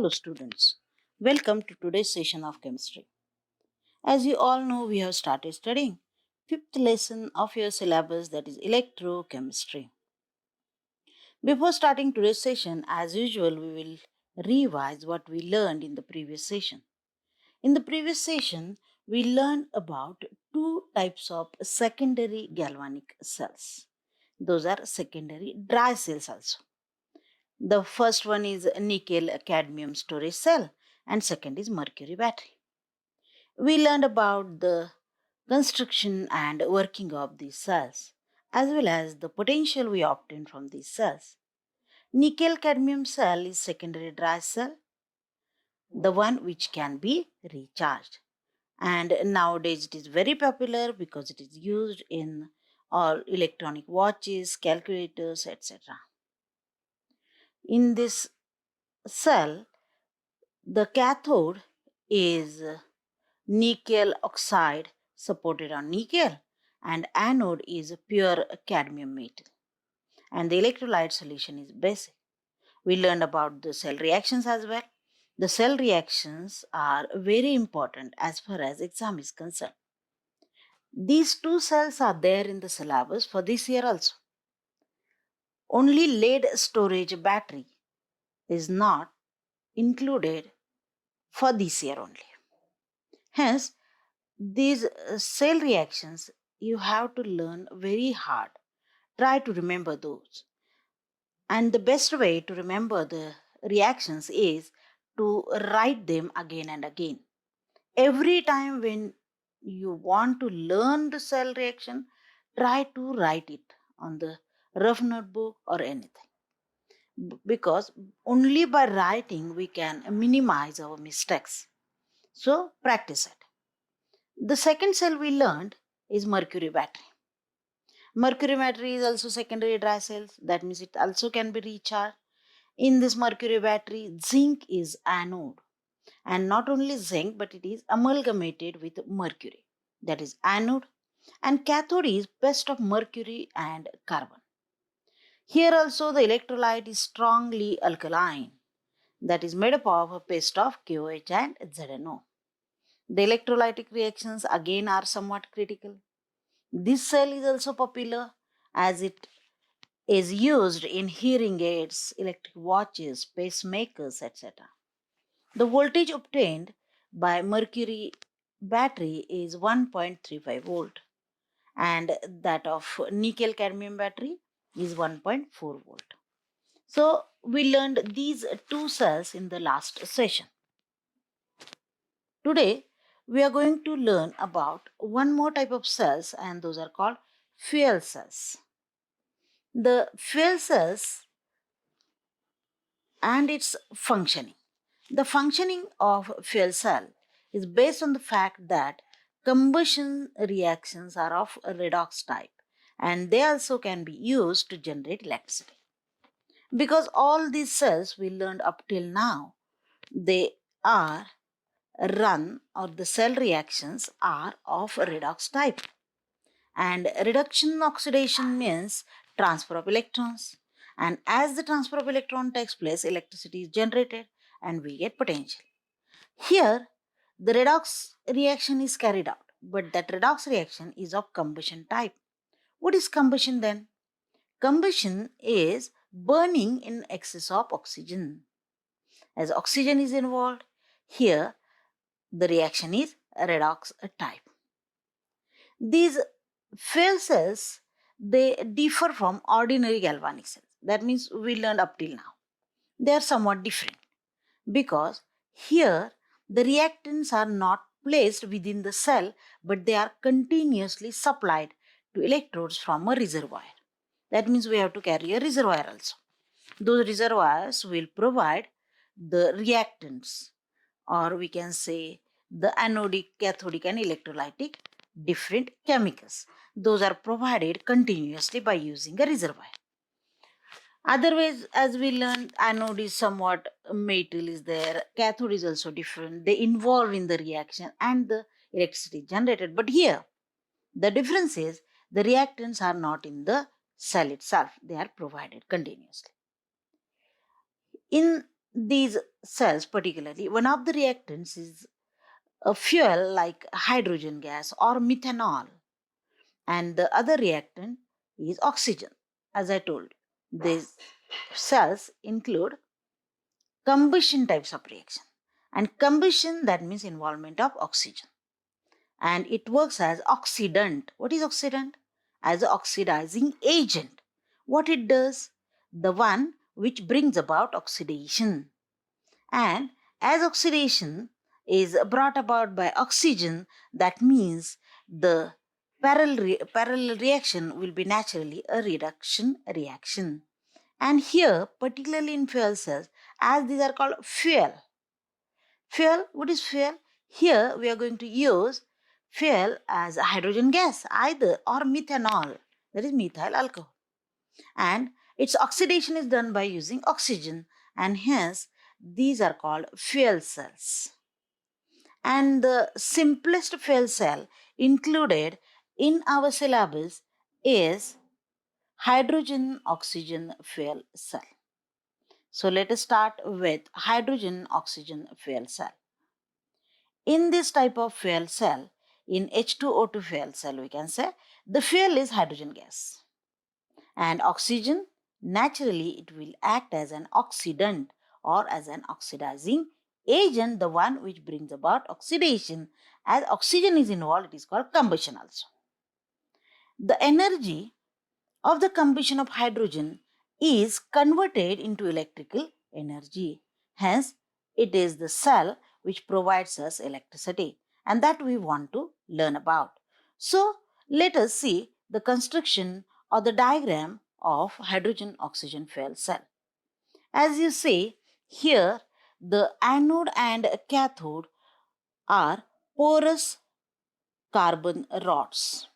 Hello students, welcome to today's session of chemistry. As you all know, we have started studying fifth lesson of your syllabus, that is electrochemistry. Before starting today's session, as usual, we will revise what we learned in the previous session. In the previous session, we learned about two types of secondary galvanic cells. Those are secondary dry cells also. The first one is nickel cadmium storage cell and second is mercury battery. We learned about the construction and working of these cells as well as the potential we obtain from these cells. Nickel cadmium cell is secondary dry cell, the one which can be recharged. And nowadays it is very popular because it is used in all electronic watches, calculators, etc. In this cell, the cathode is nickel oxide supported on nickel and anode is pure cadmium metal. And the electrolyte solution is basic. We learned about the cell reactions as well. The cell reactions are very important as far as exam is concerned. These two cells are there in the syllabus for this year also. Only lead storage battery is not included for this year only. Hence, these cell reactions you have to learn very hard. Try to remember those. And the best way to remember the reactions is to write them again and again. Every time when you want to learn the cell reaction, try to write it on the rough notebook or anything. Because only by writing we can minimize our mistakes. So practice it. The second cell we learned is mercury battery. Mercury battery is also secondary dry cells. That means it also can be recharged. In this mercury battery, zinc is anode. And not only zinc, but it is amalgamated with mercury. That is anode. And cathode is best of mercury and carbon. Here also the electrolyte is strongly alkaline. That is made up of a paste of KOH and ZNO. The electrolytic reactions again are somewhat critical. This cell is also popular as it is used in hearing aids, electric watches, pacemakers, etc. The voltage obtained by mercury battery is 1.35 volt and that of nickel cadmium battery is 1.4 volt. So we learned these two cells in the last session. Today we are going to learn about one more type of cells and those are called fuel cells. The fuel cells and its functioning. The functioning of fuel cell is based on the fact that combustion reactions are of a redox type and they also can be used to generate electricity. Because all these cells we learned up till now, they are run or the cell reactions are of redox type. And reduction oxidation means transfer of electrons. And as the transfer of electron takes place, electricity is generated and we get potential. Here, the redox reaction is carried out, but that redox reaction is of combustion type. What is combustion then? Combustion is burning in excess of oxygen. As oxygen is involved, here the reaction is redox type. These fuel cells, they differ from ordinary galvanic cells. That means we learned up till now. They are somewhat different because here the reactants are not placed within the cell but they are continuously supplied to electrodes from a reservoir. That means we have to carry a reservoir also. Those reservoirs will provide the reactants or we can say the anodic, cathodic and electrolytic different chemicals. Those are provided continuously by using a reservoir. Otherwise, as we learned, anode is somewhat metal is there, cathode is also different. They involve in the reaction and the electricity generated. But here, the difference is the reactants are not in the cell itself. They are provided continuously. In these cells particularly, one of the reactants is a fuel like hydrogen gas or methanol, and the other reactant is oxygen. As I told you, these cells include combustion types of reaction, and combustion, that means involvement of oxygen, and it works as oxidant. What is oxidant? As an oxidizing agent. What it does? The one which brings about oxidation. And as oxidation is brought about by oxygen, that means the parallel reaction will be naturally a reduction reaction. And here, particularly in fuel cells, as these are called fuel. Fuel, what is fuel? Here we are going to use fuel as a hydrogen gas, either or methanol, that is methyl alcohol. And its oxidation is done by using oxygen, and hence these are called fuel cells. And the simplest fuel cell included in our syllabus is hydrogen oxygen fuel cell. So let us start with hydrogen oxygen fuel cell. In this type of fuel cell, in H2O2 fuel cell, we can say the fuel is hydrogen gas, and oxygen, naturally it will act as an oxidant or as an oxidizing agent, the one which brings about oxidation. As oxygen is involved, it is called combustion also. The energy of the combustion of hydrogen is converted into electrical energy. Hence, it is the cell which provides us electricity, and that we want to learn about. So, let us see the construction or the diagram of hydrogen oxygen fuel cell. As you see here, the anode and cathode are porous carbon rods,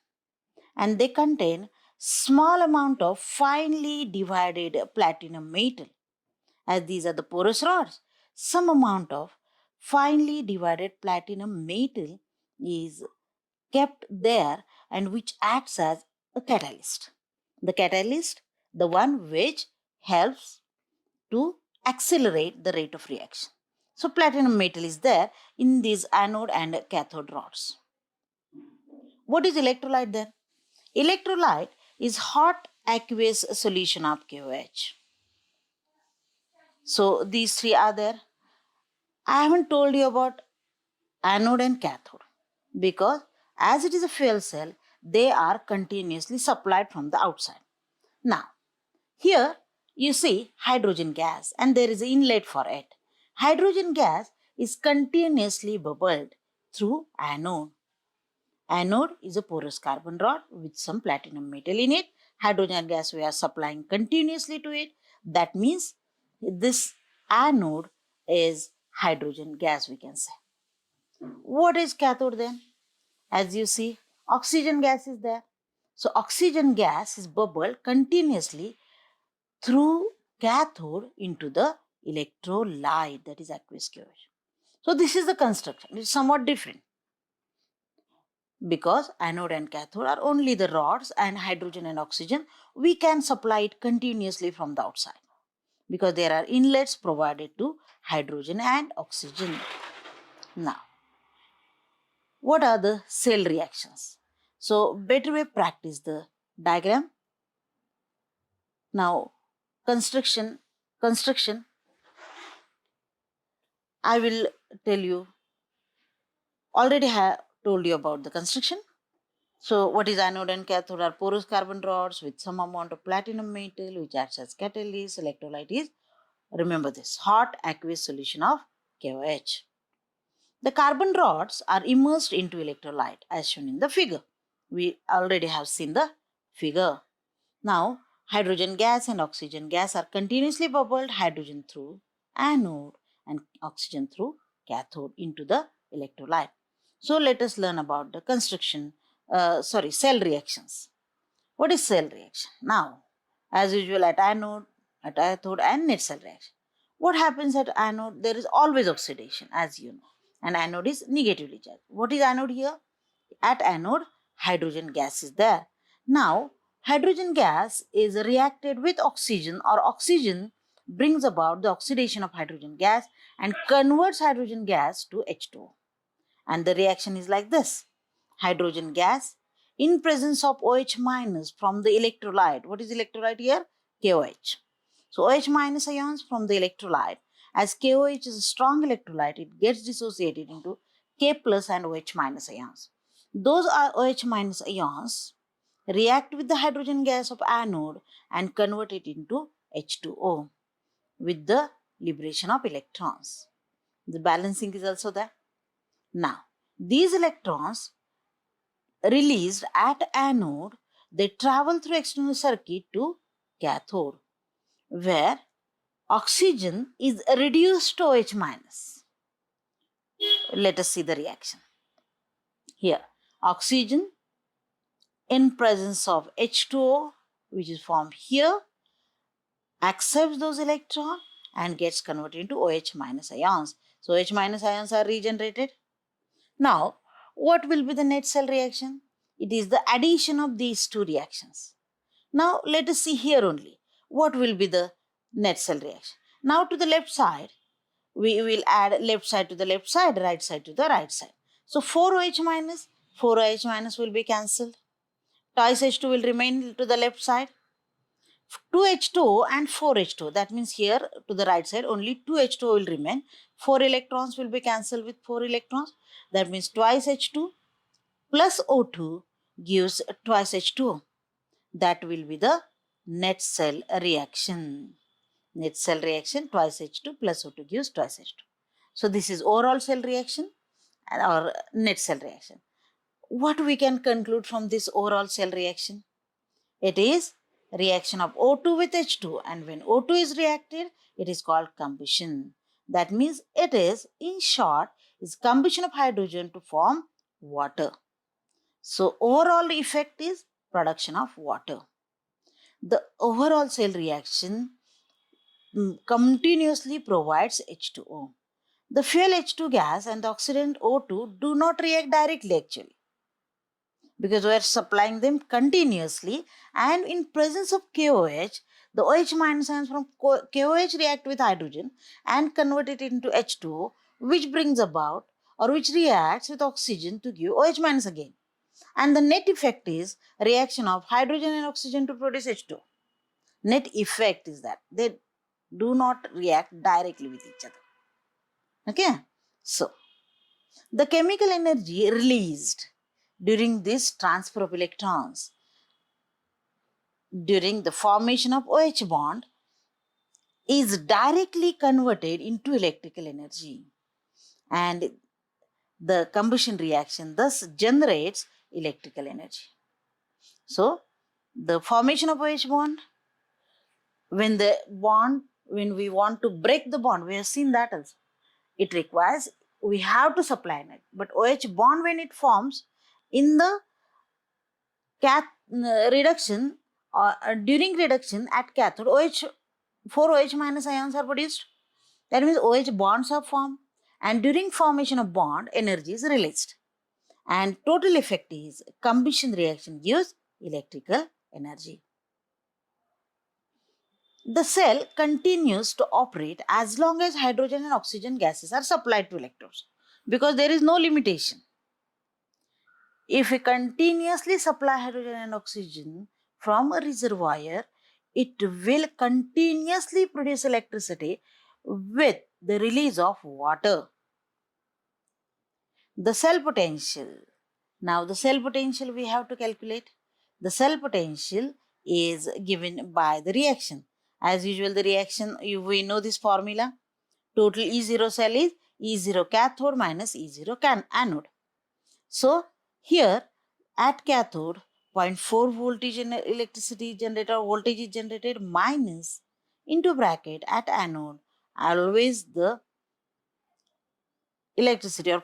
and they contain small amount of finely divided platinum metal. As these are the porous rods, some amount of finely divided platinum metal is kept there, and which acts as a catalyst. The catalyst, the one which helps to accelerate the rate of reaction. So platinum metal is there in these anode and cathode rods. What is electrolyte then? Electrolyte is hot aqueous solution of KOH. So these three are there. I haven't told you about anode and cathode because as it is a fuel cell, they are continuously supplied from the outside. Now, here you see hydrogen gas and there is an inlet for it. Hydrogen gas is continuously bubbled through anode. Anode is a porous carbon rod with some platinum metal in it. Hydrogen gas we are supplying continuously to it. That means this anode is hydrogen gas, we can say. What is cathode then? As you see, oxygen gas is there. So oxygen gas is bubbled continuously through cathode into the electrolyte, that is aqueous KOH. So this is the construction. It's somewhat different because anode and cathode are only the rods, and hydrogen and oxygen we can supply it continuously from the outside because there are inlets provided to hydrogen and oxygen. Now, what are the cell reactions? So better way practice the diagram. Now, construction, I will tell you, already have told you about the construction. So what is anode and cathode are porous carbon rods with some amount of platinum metal which acts as catalyst. Electrolyte is, remember this, hot aqueous solution of KOH. The carbon rods are immersed into electrolyte as shown in the figure. We already have seen the figure. Now, hydrogen gas and oxygen gas are continuously bubbled, hydrogen through anode and oxygen through cathode into the electrolyte. So, let us learn about the cell reactions. What is cell reaction? Now, as usual at anode, at cathode and net cell reaction. What happens at anode? There is always oxidation, as you know, and anode is negatively charged. What is anode here? At anode, hydrogen gas is there. Now, hydrogen gas is reacted with oxygen, or oxygen brings about the oxidation of hydrogen gas and converts hydrogen gas to H2O. And the reaction is like this. Hydrogen gas in presence of OH minus from the electrolyte. What is electrolyte here? KOH. So OH minus ions from the electrolyte. As KOH is a strong electrolyte, it gets dissociated into K plus and OH minus ions. Those are OH minus ions react with the hydrogen gas of anode and convert it into H2O with the liberation of electrons. The balancing is also there. Now, these electrons released at anode, they travel through external circuit to cathode, where oxygen is reduced to OH minus. Let us see the reaction. Here, oxygen in presence of H2O, which is formed here, accepts those electrons and gets converted into OH minus ions. So OH minus ions are regenerated. Now, what will be the net cell reaction? It is the addition of these two reactions. Now, let us see here only. What will be the net cell reaction? Now, to the left side, we will add left side to the left side, right side to the right side. So, 4OH minus will be cancelled. Twice H2 will remain to the left side. 2H2O and 4H2O. That means here to the right side only 2H2O will remain. 4 electrons will be cancelled with 4 electrons. That means twice H2 plus O2 gives twice H2O. That will be the net cell reaction. Net cell reaction twice H2 plus O2 gives twice H2. So this is overall cell reaction or net cell reaction. What we can conclude from this overall cell reaction? It is reaction of O2 with H2, and when O2 is reacted, it is called combustion. That means it is, in short, is combustion of hydrogen to form water. So overall effect is production of water. The overall cell reaction continuously provides H2O. The fuel H2 gas and the oxidant O2 do not react directly actually, because we are supplying them continuously, and in presence of KOH, the OH minus ions from KOH react with hydrogen and convert it into H2O, which brings about or which reacts with oxygen to give OH minus again. And the net effect is reaction of hydrogen and oxygen to produce H2O. Net effect is that they do not react directly with each other. Okay, so the chemical energy released during this transfer of electrons during the formation of OH bond is directly converted into electrical energy, and the combustion reaction thus generates electrical energy. So the formation of OH bond, when we want to break the bond, we have seen that also. It requires, we have to supply energy. But OH bond, when it forms in the reduction or during reduction at cathode, 4 OH minus ions are produced. That means OH bonds are formed, and during formation of bond, energy is released. And total effect is combustion reaction gives electrical energy. The cell continues to operate as long as hydrogen and oxygen gases are supplied to electrodes, because there is no limitation. If we continuously supply hydrogen and oxygen from a reservoir, it will continuously produce electricity with the release of water. The cell potential. Now the cell potential we have to calculate. The cell potential is given by the reaction. As usual, the reaction, we know this formula. Total E0 cell is E0 cathode minus E0 anode. So here at cathode, 0.4 voltage electricity generated or voltage is generated minus into bracket at anode. Always the electricity or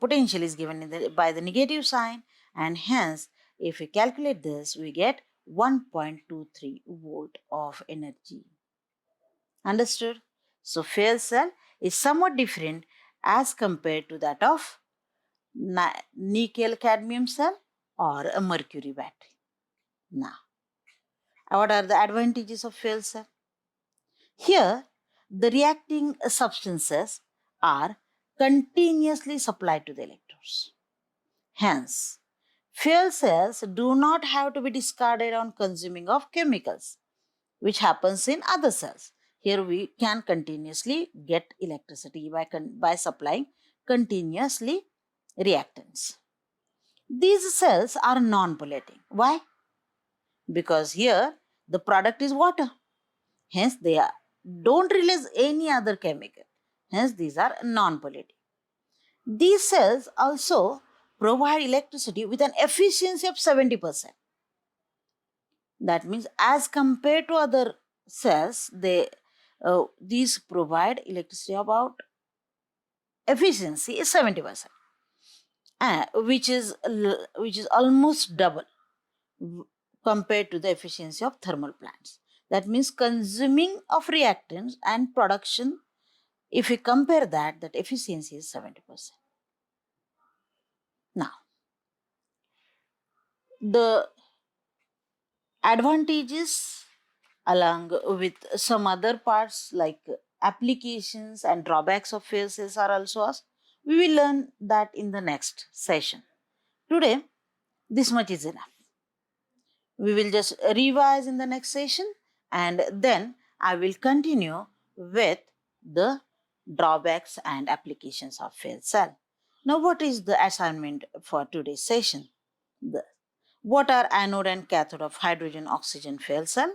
potential is given by the negative sign, and hence if we calculate this, we get 1.23 volt of energy. Understood? So fuel cell is somewhat different as compared to that of nickel cadmium cell or a mercury battery. Now, what are the advantages of fuel cell? Here, the reacting substances are continuously supplied to the electrodes. Hence, fuel cells do not have to be discarded on consuming of chemicals, which happens in other cells. Here we can continuously get electricity by supplying continuously reactants. These cells are non-polluting. Why? Because here the product is water. Hence don't release any other chemical. Hence these are non-polluting. These cells also provide electricity with an efficiency of 70%. That means as compared to other cells, these provide electricity about efficiency is 70%, which is almost double compared to the efficiency of thermal plants. That means consuming of reactants and production, if we compare that efficiency is 70%. Now, the advantages along with some other parts like applications and drawbacks of fuel cells are also asked. We will learn that in the next session. Today, this much is enough. We will just revise in the next session and then I will continue with the drawbacks and applications of fuel cell. Now, what is the assignment for today's session? What are anode and cathode of hydrogen oxygen fuel cell?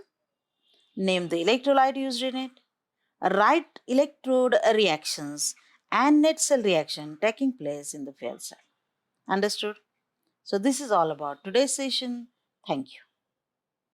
Name the electrolyte used in it. Write electrode reactions and net cell reaction taking place in the fuel cell. Understood? So this is all about today's session. Thank you.